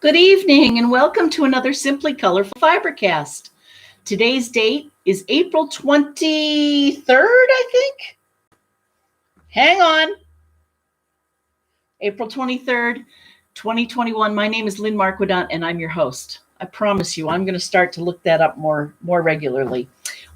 Good evening and welcome to another Simply Colorful Fibercast. Today's date is April 23rd, I think. Hang on. April 23rd, 2021. My name is Lynn Marquidant and I'm your host. I promise you I'm going to start to look that up more regularly.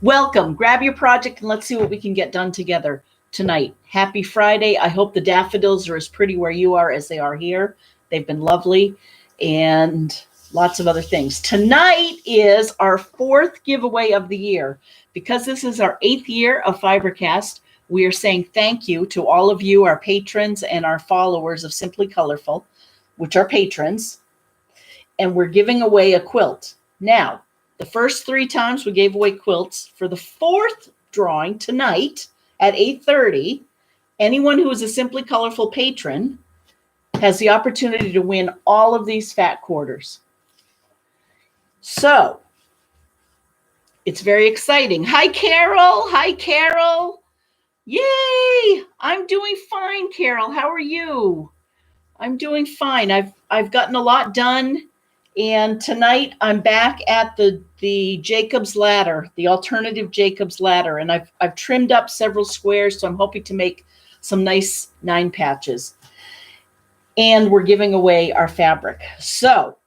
Welcome. Grab your project and let's see what we can get done together tonight. Happy Friday. I hope the daffodils are as pretty where you are as they are here. They've been lovely. And lots of other things. Tonight is our fourth giveaway of the year. Because this is our 8th year of Fibercast, we are saying thank you to all of you, our patrons and our followers of Simply Colorful, which are patrons. And we're giving away a quilt. Now, the first 3 times we gave away quilts. For the 4th drawing tonight at 8:30, anyone who is a Simply Colorful patron has the opportunity to win all of these fat quarters. So it's very exciting. Hi, Carol. Hi, Carol. Yay. I'm doing fine, Carol. How are you? I'm doing fine. I've gotten a lot done. And tonight I'm back at the Jacob's Ladder, the alternative Jacob's Ladder. And I've trimmed up several squares, so I'm hoping to make some nice 9 patches. And we're giving away our fabric. So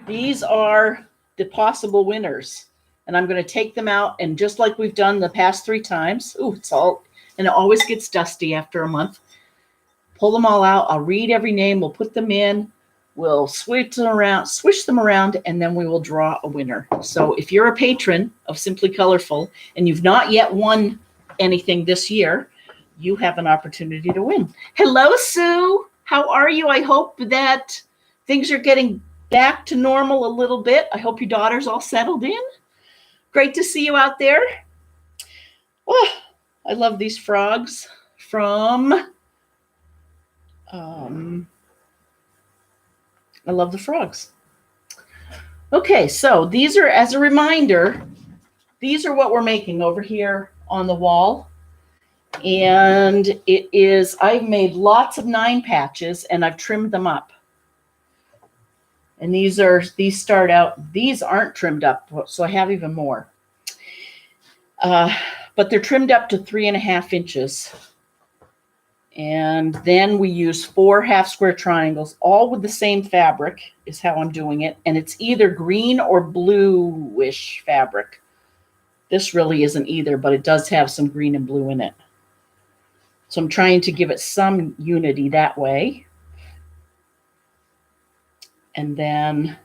these are the possible winners. And I'm going to take them out. And just like we've done the past 3 times, it's all, and it always gets dusty after a month. Pull them all out. I'll read every name. We'll put them in. We'll swish them around, and then we will draw a winner. So if you're a patron of Simply Colorful and you've not yet won anything this year, you have an opportunity to win. Hello, Sue. How are you? I hope that things are getting back to normal a little bit. I hope your daughter's all settled in. Great to see you out there. Oh, I love these frogs from, I love the frogs. Okay, so these are, as a reminder, these are what we're making over here on the wall. And it is, I've made lots of 9 patches and I've trimmed them up. And these start out, these aren't trimmed up, so I have even more. But they're trimmed up to 3.5 inches. And then we use 4 half-square triangles, all with the same fabric is how I'm doing it. And it's either green or bluish fabric. This really isn't either, but it does have some green and blue in it. So I'm trying to give it some unity that way. And then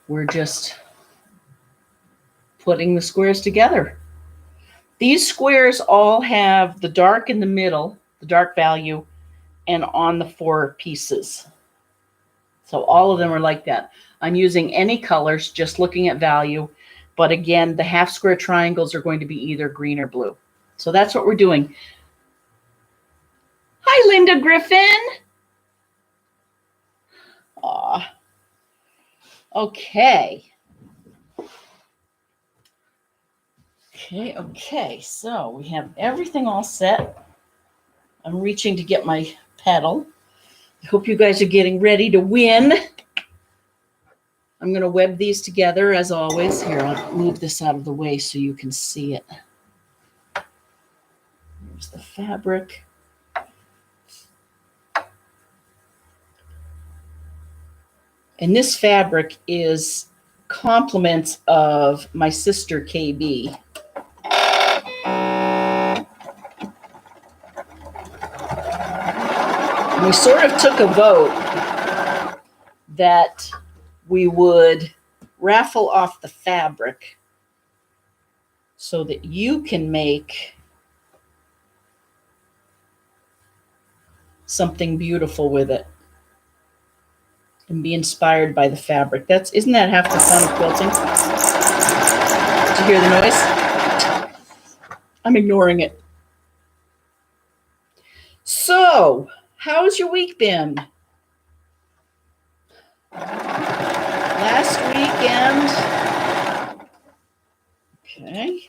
we're just putting the squares together. These squares all have the dark in the middle, the dark value, and on the 4 pieces. So all of them are like that. I'm using any colors, just looking at value. But again, the half square triangles are going to be either green or blue. So that's what we're doing. Hi, Linda Griffin. Aw. Okay. Okay. So we have everything all set. I'm reaching to get my paddle. I hope you guys are getting ready to win. I'm going to web these together as always. Here, I'll move this out of the way so you can see it. Here's the fabric. And this fabric is compliments of my sister KB. And we sort of took a vote that we would raffle off the fabric so that you can make something beautiful with it and be inspired by the fabric. Isn't that half the fun of quilting? Did you hear the noise? I'm ignoring it. So, how's your week been? Last weekend, okay.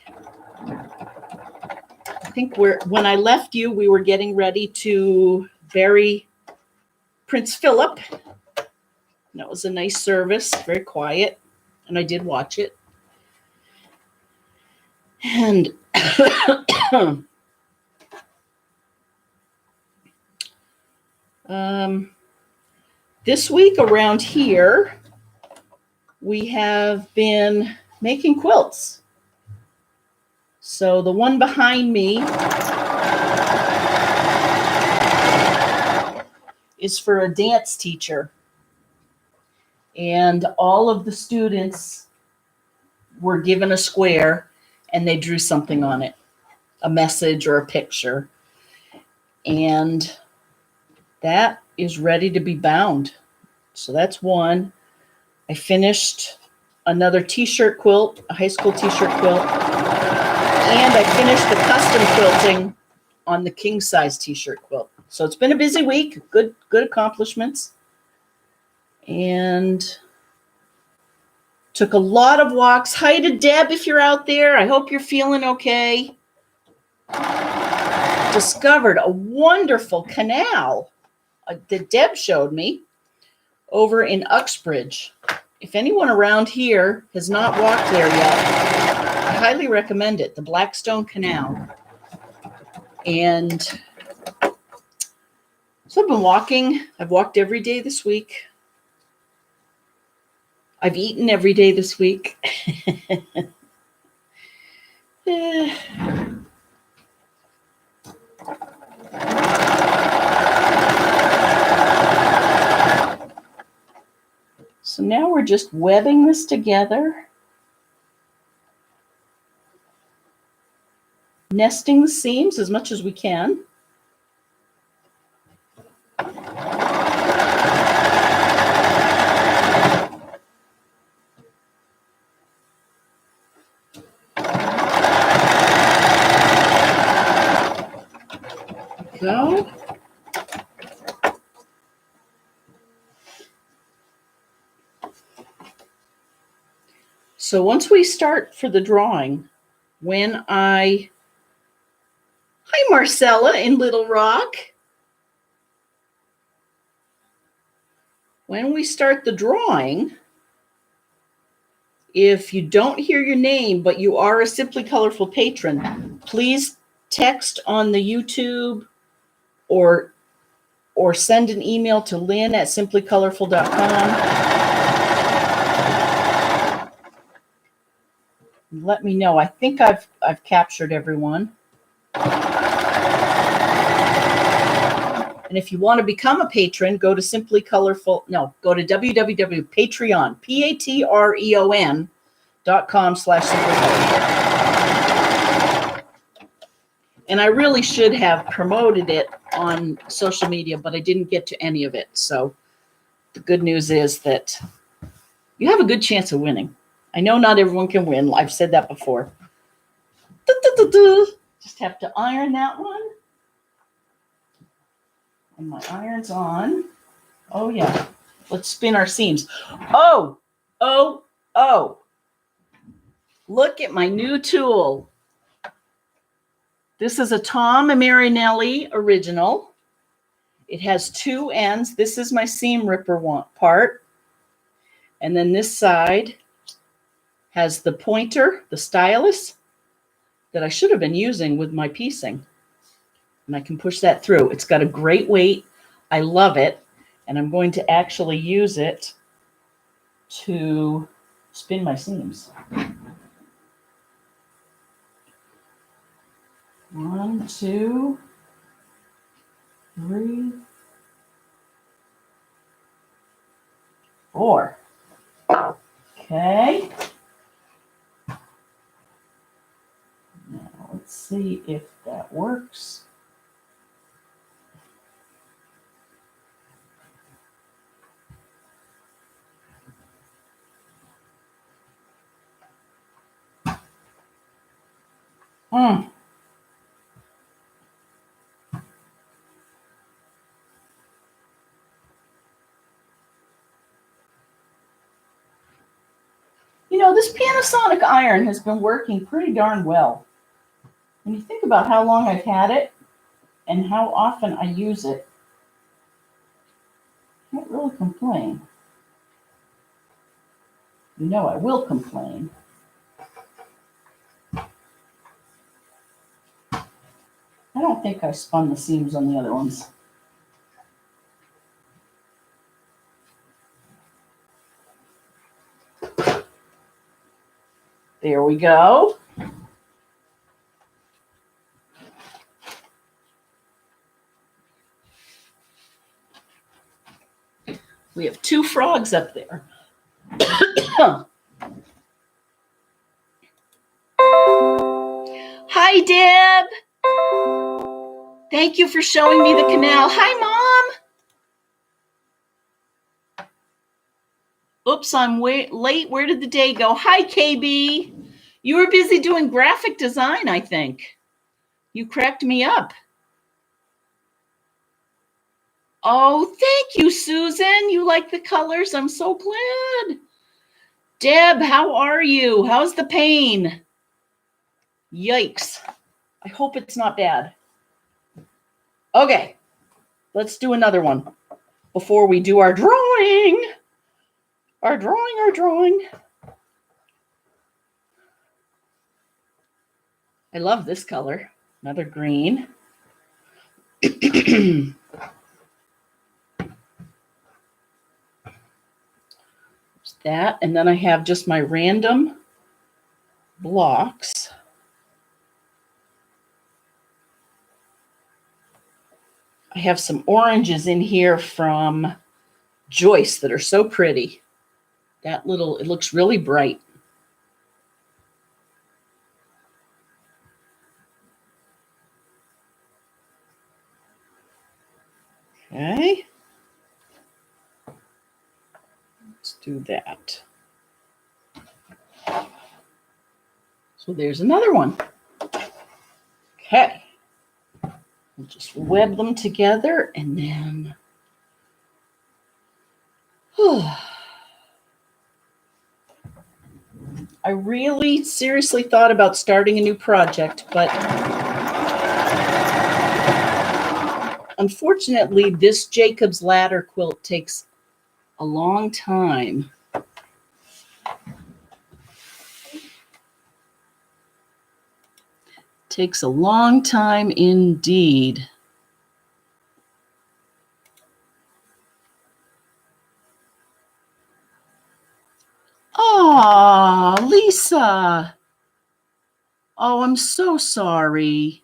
think when I left you, we were getting ready to bury Prince Philip. And that was a nice service, very quiet, and I did watch it. And this week around here, we have been making quilts. So the one behind me is for a dance teacher. And all of the students were given a square and they drew something on it, a message or a picture. And that is ready to be bound. So that's one. I finished another t-shirt quilt, a high school t-shirt quilt. And I finished the custom quilting on the king size t-shirt quilt. So it's been a busy week, good accomplishments. And took a lot of walks. Hi to Deb if you're out there. I hope you're feeling okay. Discovered a wonderful canal that Deb showed me over in Uxbridge. If anyone around here has not walked there yet, I highly recommend it, the Blackstone Canal. And so I've been walking. I've walked every day this week. I've eaten every day this week. So now we're just webbing this together, nesting the seams as much as we can. Go. So once we start for the drawing, hi Marcella in Little Rock. When we start the drawing, if you don't hear your name, but you are a Simply Colorful patron, please text on the YouTube or send an email to lynn@simplycolorful.com. Let me know. I think I've captured everyone. And if you want to become a patron, go to go to www.patreon, patreon.com/simplycolorful. And I really should have promoted it on social media, but I didn't get to any of it. So the good news is that you have a good chance of winning. I know not everyone can win. I've said that before. Just have to iron that one. And my iron's on. Oh, yeah. Let's spin our seams. Oh. Look at my new tool. This is a Tom Marinelli original. It has two ends. This is my seam ripper part. And then this side has the pointer, the stylus, that I should have been using with my piecing. And I can push that through. It's got a great weight. I love it. And I'm going to actually use it to spin my seams. 1, 2, 3, 4. Okay. Now let's see if that works. You know, this Panasonic iron has been working pretty darn well. When you think about how long I've had it and how often I use it, I can't really complain. You know I will complain. I don't think I spun the seams on the other ones. There we go. We have 2 frogs up there. Hi, Deb. Thank you for showing me the canal. Hi, Mom. Oops, I'm late. Where did the day go? Hi, KB. You were busy doing graphic design, I think. You cracked me up. Oh, thank you, Susan. You like the colors. I'm so glad. Deb, how are you? How's the pain? Yikes. I hope it's not bad. Okay, let's do another one before we do our drawing. Our drawing. I love this color. Another green. That, and then I have just my random blocks. I have some oranges in here from Joyce that are so pretty. It looks really bright. Okay. Let's do that. So there's another one. Okay. We'll just web them together and then. I really seriously thought about starting a new project, but unfortunately, this Jacob's Ladder quilt takes a long time. Takes a long time indeed. Oh, Lisa. Oh, I'm so sorry.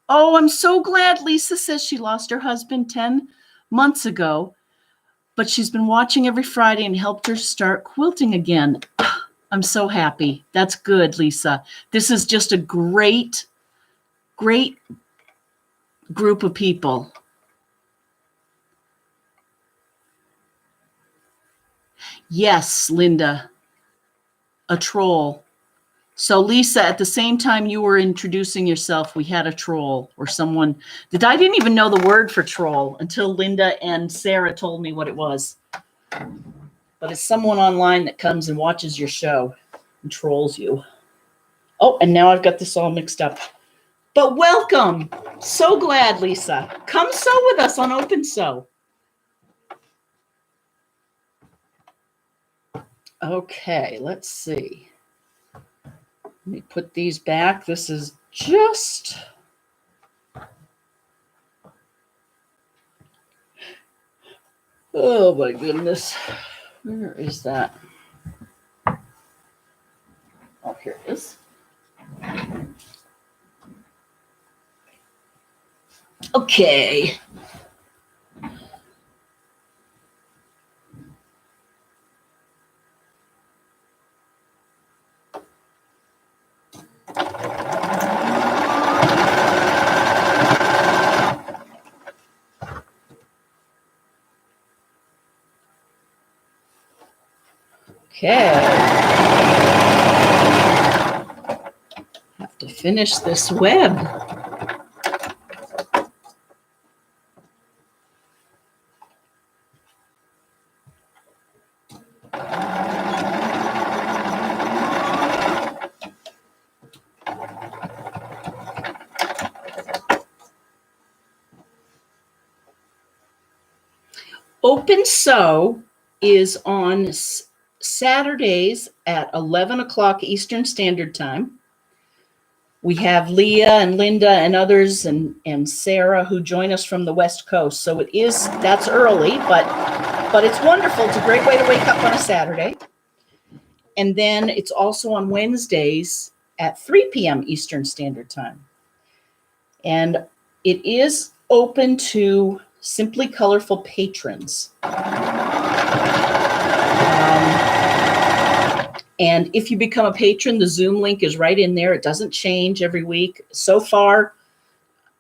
Oh, I'm so glad Lisa says she lost her husband 10 months ago, but she's been watching every Friday and helped her start quilting again. I'm so happy. That's good, Lisa. This is just a great group of people. Yes, Linda, a troll. So Lisa, at the same time you were introducing yourself, we had a troll or someone that I didn't even know the word for troll until Linda and Sarah told me what it was. But it's someone online that comes and watches your show and trolls you. Oh, and now I've got this all mixed up. But welcome. So glad, Lisa. Come sew with us on Open Sew. Okay, let's see. Let me put these back. This is just... Oh my goodness. Where is that? Oh, here it is. Okay. Okay. Have to finish this web. Open Sew is on Saturdays at 11 o'clock Eastern Standard Time. We have Leah and Linda and others and Sarah who join us from the West Coast. So that's early, but it's wonderful. It's a great way to wake up on a Saturday. And then it's also on Wednesdays at 3 p.m. Eastern Standard Time. And it is open to Simply Colorful patrons. And if you become a patron, the Zoom link is right in there. It doesn't change every week. So far,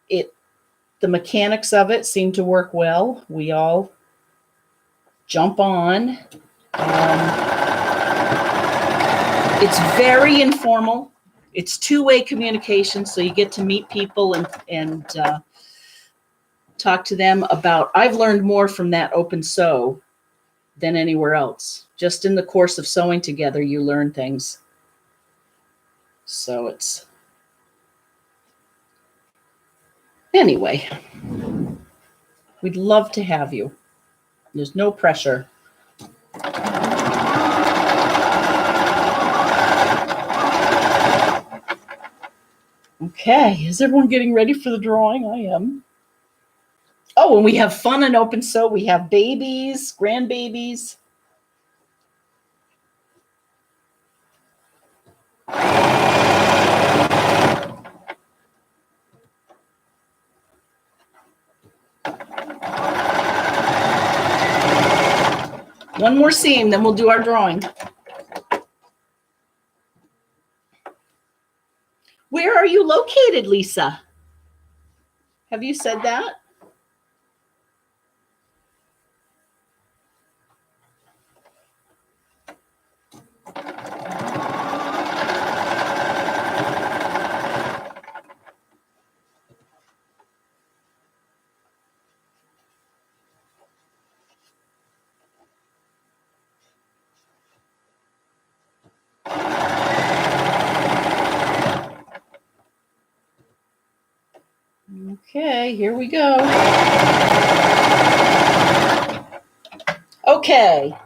the mechanics of it seem to work well. We all jump on. It's very informal. It's two-way communication, so you get to meet people and talk to them about. I've learned more from that Open Sew than anywhere else. Just in the course of sewing together, you learn things. So anyway, we'd love to have you. There's no pressure. Okay, is everyone getting ready for the drawing? I am. Oh, and we have fun and Open Sew. We have babies, grandbabies. One more seam, then we'll do our drawing. Where are you located, Lisa? Have you said that? Okay, here we go. Okay.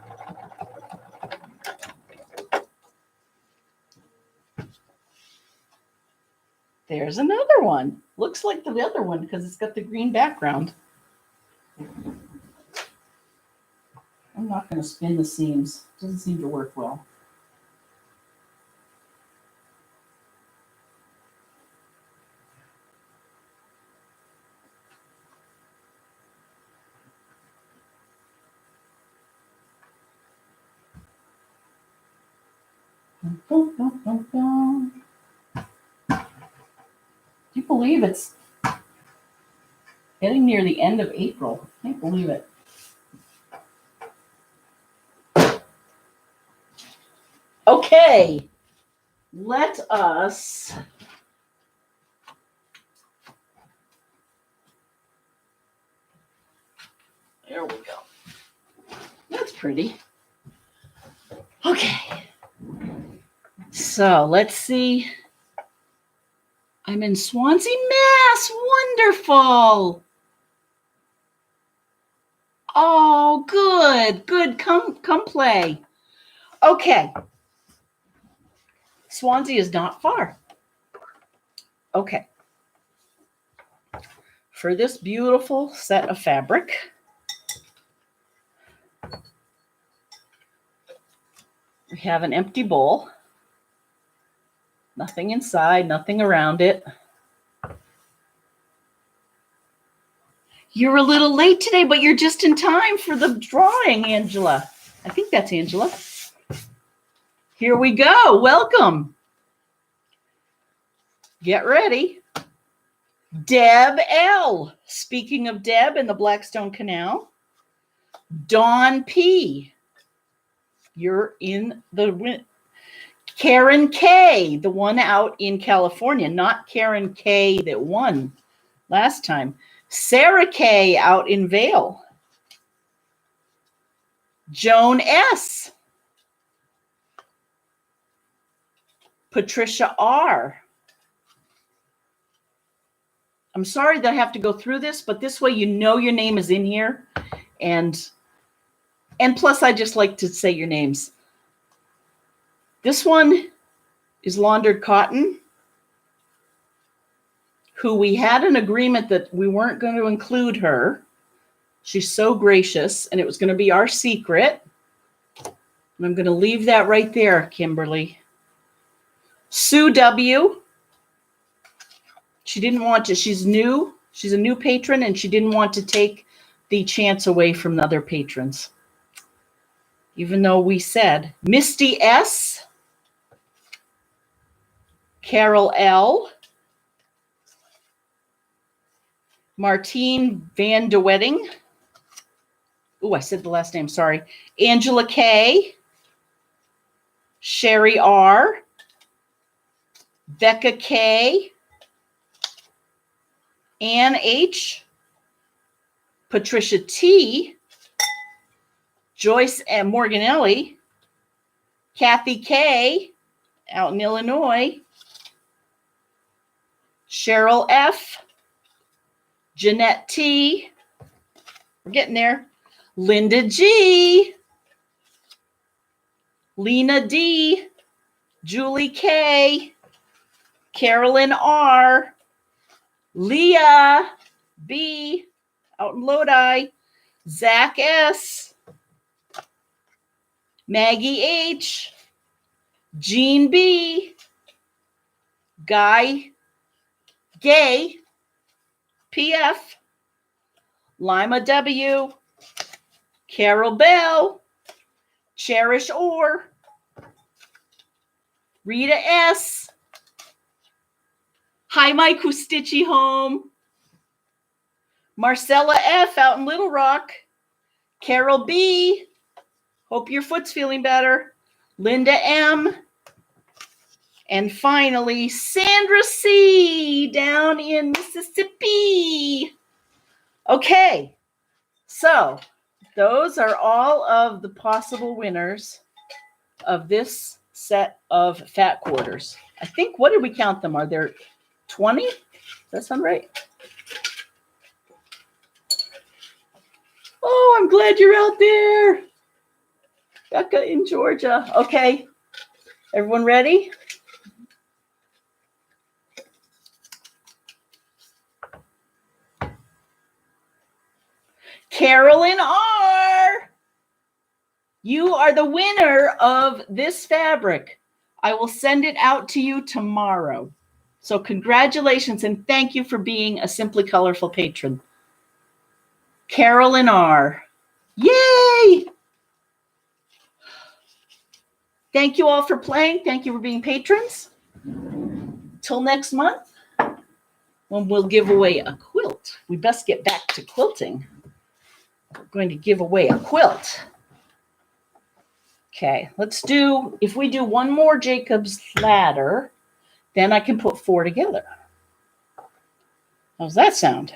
There's another one. Looks like the other one because it's got the green background. I'm not going to spin the seams. It doesn't seem to work well. Do you believe it's getting near the end of April? I can't believe it. Okay, let us there we go. That's pretty. Okay. So let's see. I'm in Swansea, Mass. Wonderful. Oh, good, good. Come play. Okay. Swansea is not far. Okay. For this beautiful set of fabric, we have an empty bowl. Nothing inside, nothing around it. You're a little late today, but you're just in time for the drawing, Angela. I think that's Angela. Here we go. Welcome. Get ready. Deb L. Speaking of Deb in the Blackstone Canal. Dawn P. You're in the... Karen K, the one out in California, not Karen K that won last time. Sarah K out in Vail. Joan S. Patricia R. I'm sorry that I have to go through this, but this way you know your name is in here. And And plus, I just like to say your names. This one is Laundered Cotton, who we had an agreement that we weren't going to include her. She's so gracious, and it was going to be our secret. And I'm going to leave that right there, Kimberly. Sue W. She didn't want to. She's new. She's a new patron, and she didn't want to take the chance away from the other patrons. Even though we said Misty S. Carol L. Martine Van de Wedding. Oh, I said the last name, sorry. Angela K. Sherry R. Becca K. Ann H. Patricia T. Joyce M. Morganelli. Kathy K. Out in Illinois. Cheryl F. Jeanette T. We're getting there. Linda G. Lena D. Julie K. Carolyn R. Leah B. Out in Lodi. Zach S. Maggie H. Jean B. Guy Gay. PF. Lima W. Carol Bell. Cherish Orr. Rita S. Hi, Mike, who's Stitchy home. Marcella F. out in Little Rock. Carol B. Hope your foot's feeling better. Linda M. And finally, Sandra C. down in Mississippi. Okay, so those are all of the possible winners of this set of fat quarters. I think, what did we count them? Are there 20? Does that sound right? Oh, I'm glad you're out there. Becca in Georgia. Okay, everyone ready? Carolyn R. You are the winner of this fabric. I will send it out to you tomorrow. So congratulations and thank you for being a Simply Colorful patron. Carolyn R. Yay! Thank you all for playing. Thank you for being patrons. Till next month, when we'll give away a quilt. We best get back to quilting. We're going to give away a quilt. Okay, let's do, if we do one more Jacob's ladder, then I can put 4 together. How's that sound?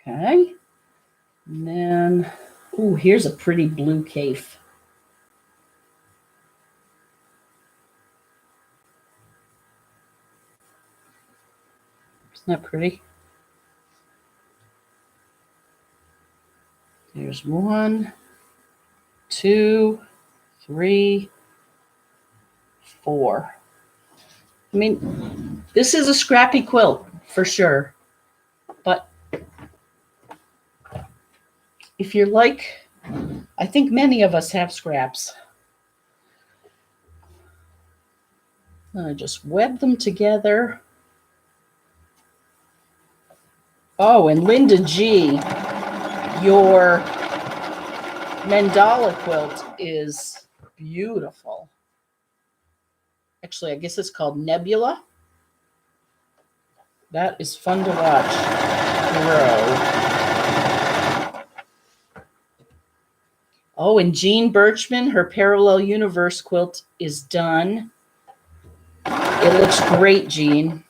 Okay, and then, ooh, here's a pretty blue cafe. Isn't that pretty? There's 1, 2, 3, 4. I mean, this is a scrappy quilt for sure, but if you're like, I think many of us have scraps. I just web them together. Oh, and Linda G, your mandala quilt is beautiful. Actually, I guess it's called Nebula. That is fun to watch grow. Oh, and Jean Birchman, her Parallel Universe quilt is done. It looks great, Jean.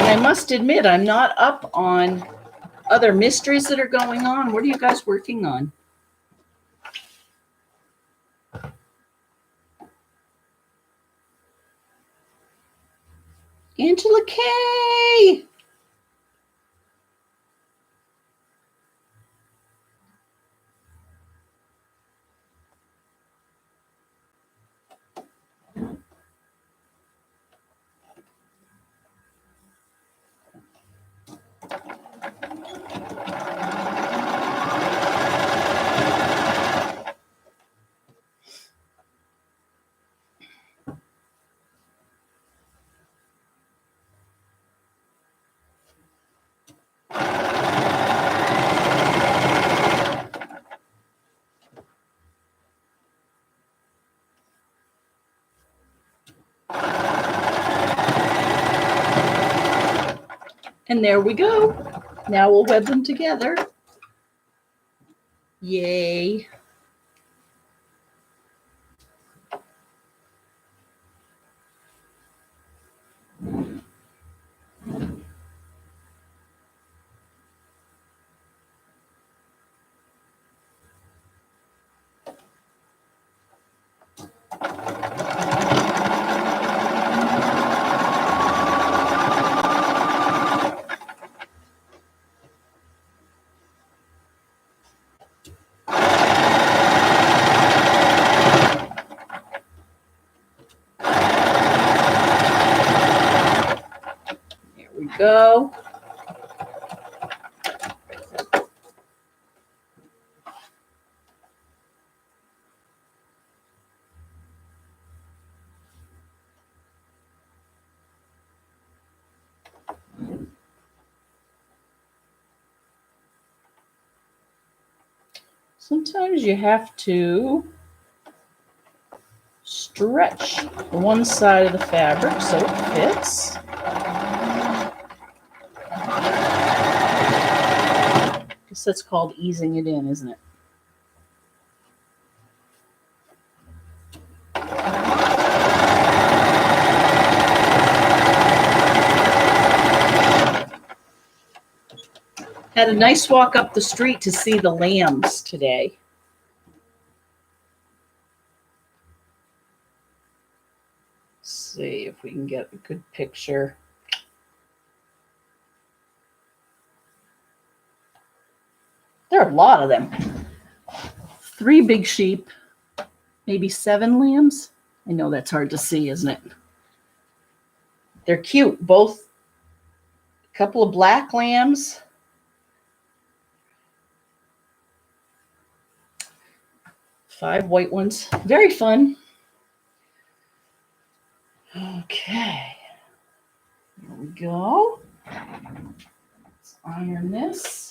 And I must admit, I'm not up on other mysteries that are going on. What are you guys working on? Angela Kay. And there we go. Now we'll web them together. Yay. There we go. Sometimes you have to stretch one side of the fabric so it fits. I guess that's called easing it in, isn't it? Had a nice walk up the street to see the lambs today. Let's see if we can get a good picture. There are a lot of them. 3 big sheep, maybe 7 lambs. I know that's hard to see, isn't it? They're cute. Both a couple of black lambs. Five white ones. Very fun. Okay. Here we go. Let's iron this.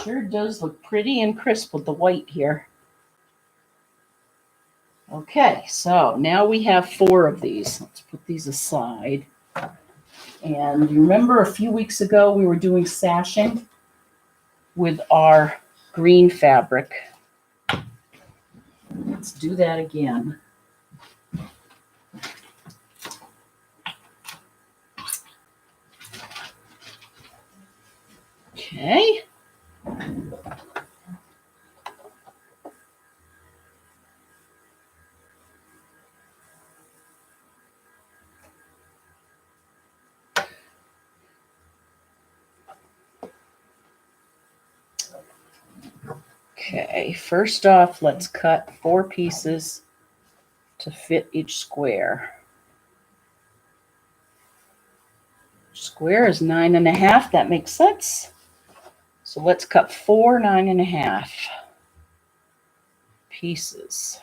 Sure does look pretty and crisp with the white here. Okay, so now we have 4 of these. Let's put these aside. And you remember a few weeks ago we were doing sashing with our green fabric. Let's do that again. Okay. Okay, first off, let's cut 4 pieces to fit each square. Square is 9.5. That makes sense. So let's cut 4 9.5 pieces.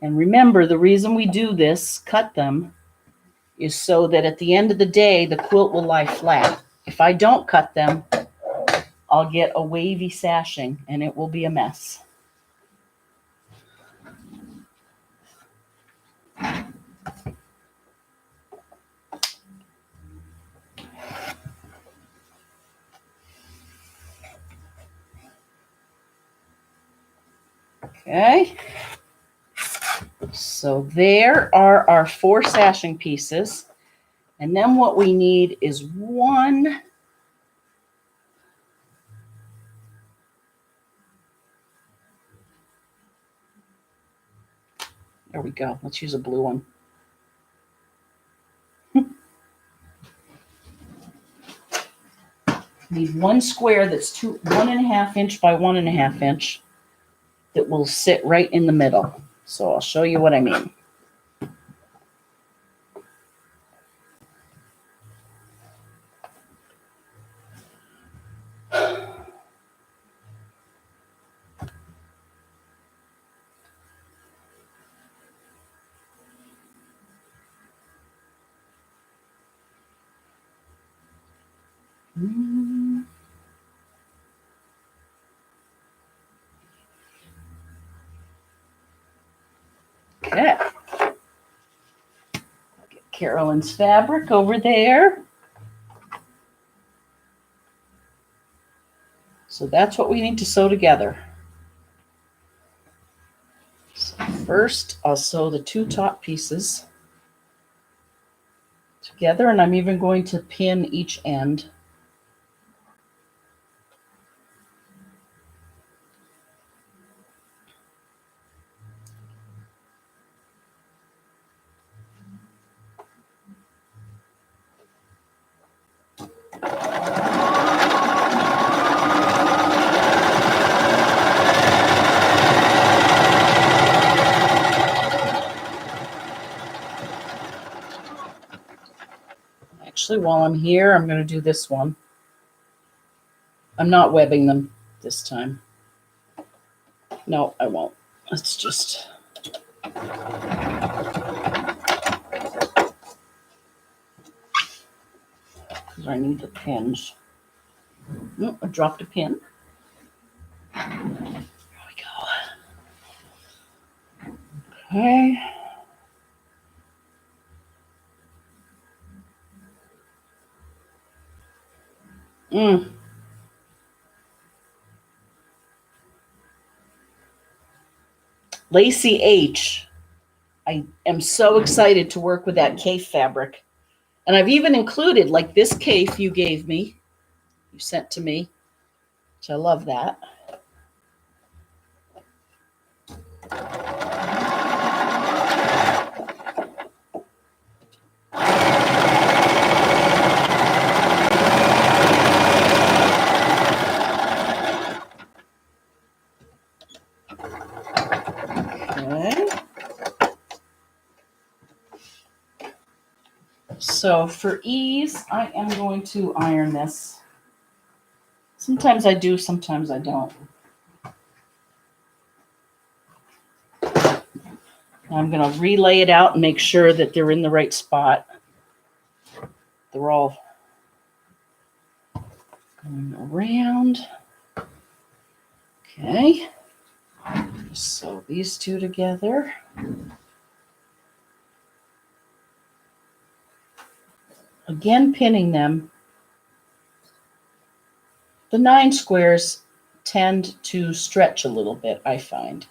And remember, the reason we do this, cut them, is so that at the end of the day, the quilt will lie flat. If I don't cut them, I'll get a wavy sashing and it will be a mess. Okay. So there are our 4 sashing pieces. And then what we need is one. There we go. Let's use a blue one. Need one square that's 1.5 inch by 1.5 inch that will sit right in the middle. So I'll show you what I mean. Okay. Get Carolyn's fabric over there. So that's what we need to sew together. So first, I'll sew the 2 top pieces together, and I'm even going to pin each end. Actually, while I'm here, I'm going to do this one. I'm not webbing them this time. No, I won't. Let's just... because I need the pins. Oh, I dropped a pin. There we go. Okay. Lacey H. I am so excited to work with that cafe fabric. And I've even included, like this cafe you gave me, you sent to me, which I love that. Okay. So for ease, I am going to iron this. Sometimes I do, sometimes I don't. I'm going to relay it out and make sure that they're in the right spot. They're all going around. Okay. Sew these 2 together. Again, pinning them. The 9 squares tend to stretch a little bit, I find.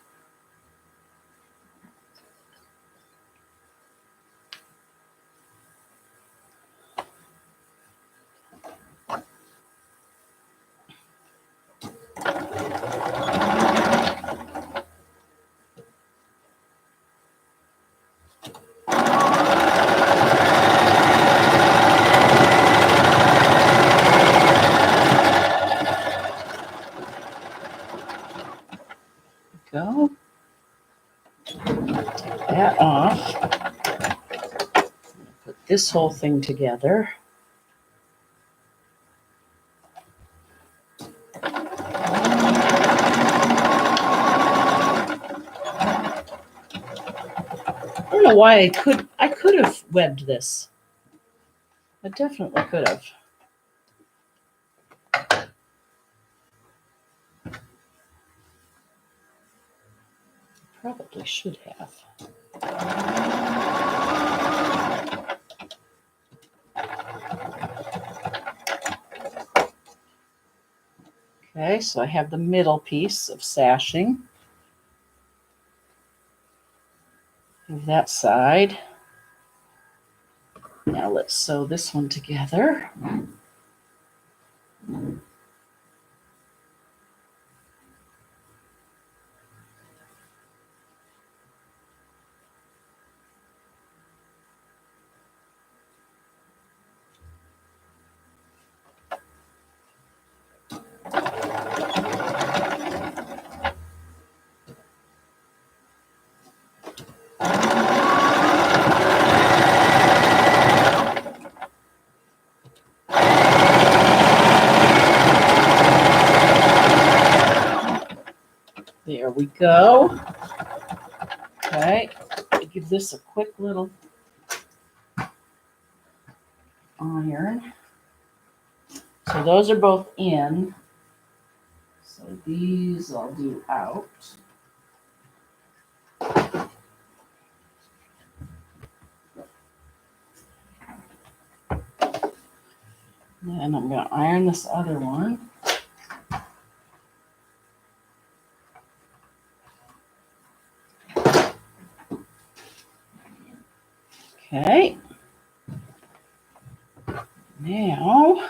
Go. Take that off. Put this whole thing together. I don't know why I could have webbed this. I definitely could have. Probably should have. Okay, so I have the middle piece of sashing. Move that side. Now let's sew this one together. There we go. Okay, give this a quick little iron. So those are both in. So these I'll do out. Then I'm going to iron this other one. Okay. Now,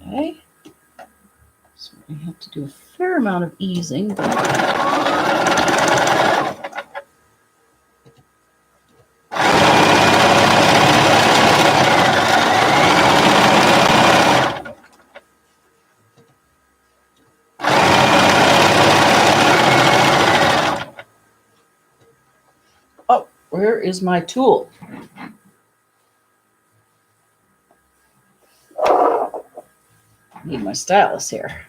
okay. So we have to do a fair amount of easing. Oh, where is my tool? Need my stylus here.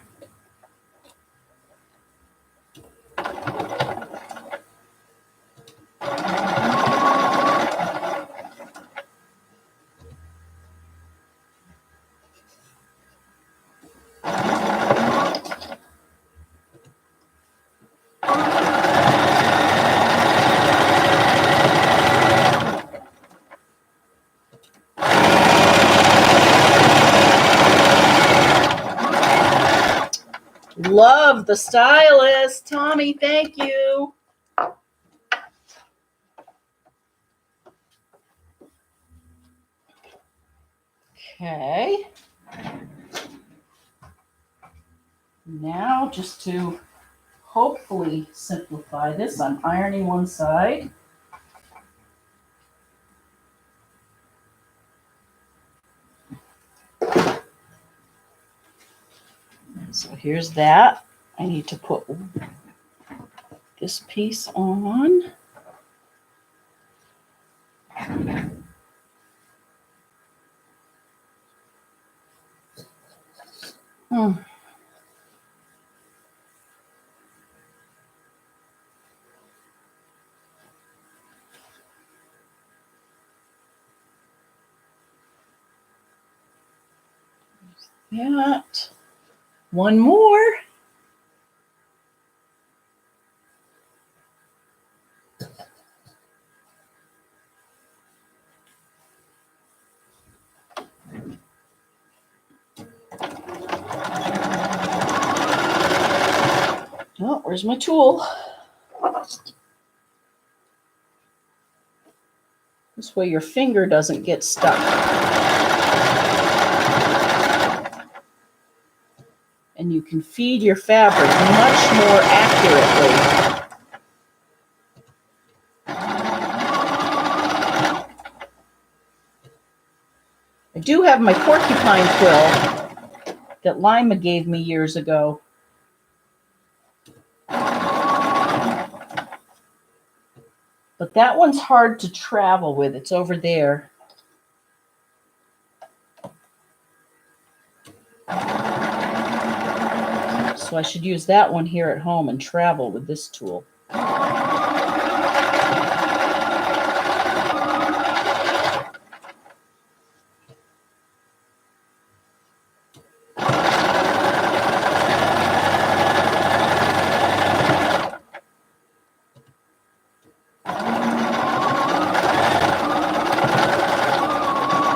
Love the stylus. Tommy, thank you. Okay. Now, just to hopefully simplify this, I'm ironing one side. So here's that. I need to put this piece on. That. One more. Oh, where's my tool? This way your finger doesn't get stuck. And you can feed your fabric much more accurately. I do have my porcupine quill that Lima gave me years ago. But that one's hard to travel with. It's over there. So I should use that one here at home and travel with this tool.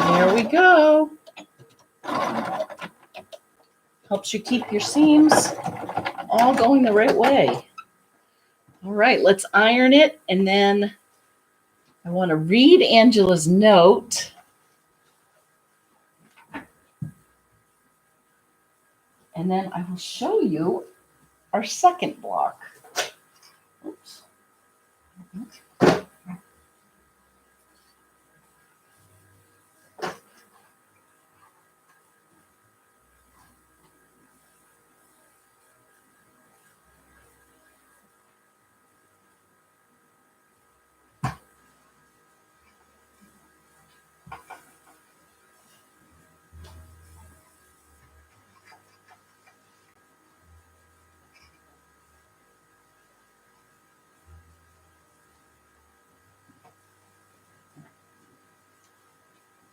There we go. Helps you keep your seams all going the right way. All right, let's iron it, and then I want to read Angela's note. And then I will show you our second block. Oops.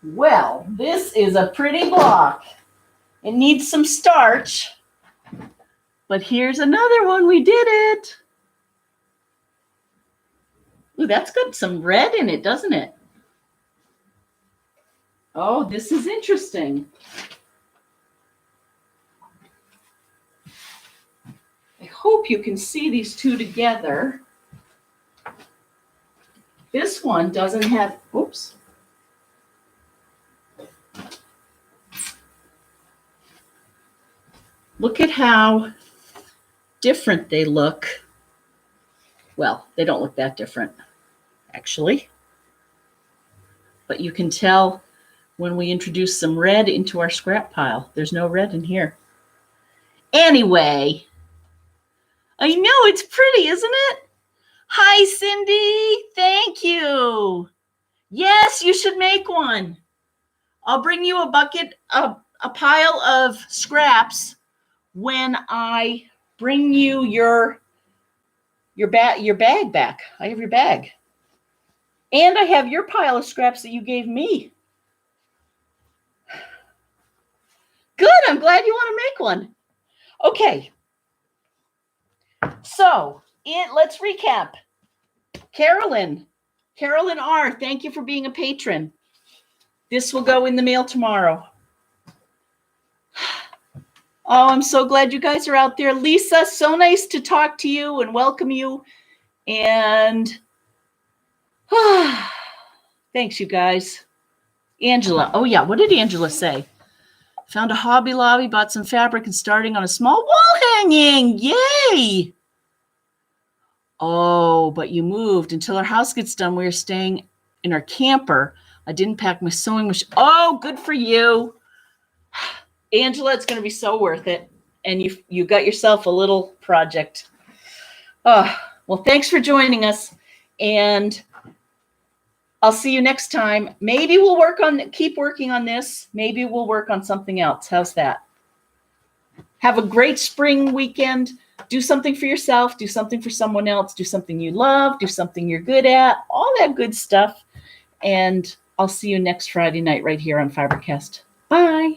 Well, this is a pretty block. It needs some starch, but here's another one. We did it. Ooh, that's got some red in it, doesn't it? Oh, this is interesting. I hope you can see these two together. This one doesn't have, oops. Look at how different they look. Well, they don't look that different, actually. But you can tell when we introduce some red into our scrap pile. There's no red in here. Anyway, I know it's pretty, isn't it? Hi, Cindy. Thank you. Yes, you should make one. I'll bring you a bucket, a pile of scraps when I bring you your bag back. I have your bag. And I have your pile of scraps that you gave me. Good, I'm glad you want to make one. Okay. So, let's recap. Carolyn R., thank you for being a patron. This will go in the mail tomorrow. Oh, I'm so glad you guys are out there. Lisa, so nice to talk to you and welcome you. And thanks, you guys. Angela. Oh, yeah. What did Angela say? Found a Hobby Lobby, bought some fabric, and starting on a small wall hanging. Yay! Oh, but you moved. Until our house gets done, we're staying in our camper. I didn't pack my sewing machine. Oh, good for you. Angela, it's going to be so worth it. And you got yourself a little project. Oh, well, thanks for joining us. And I'll see you next time. Maybe we'll keep working on this. Maybe we'll work on something else. How's that? Have a great spring weekend. Do something for yourself. Do something for someone else. Do something you love. Do something you're good at. All that good stuff. And I'll see you next Friday night right here on Fibercast. Bye.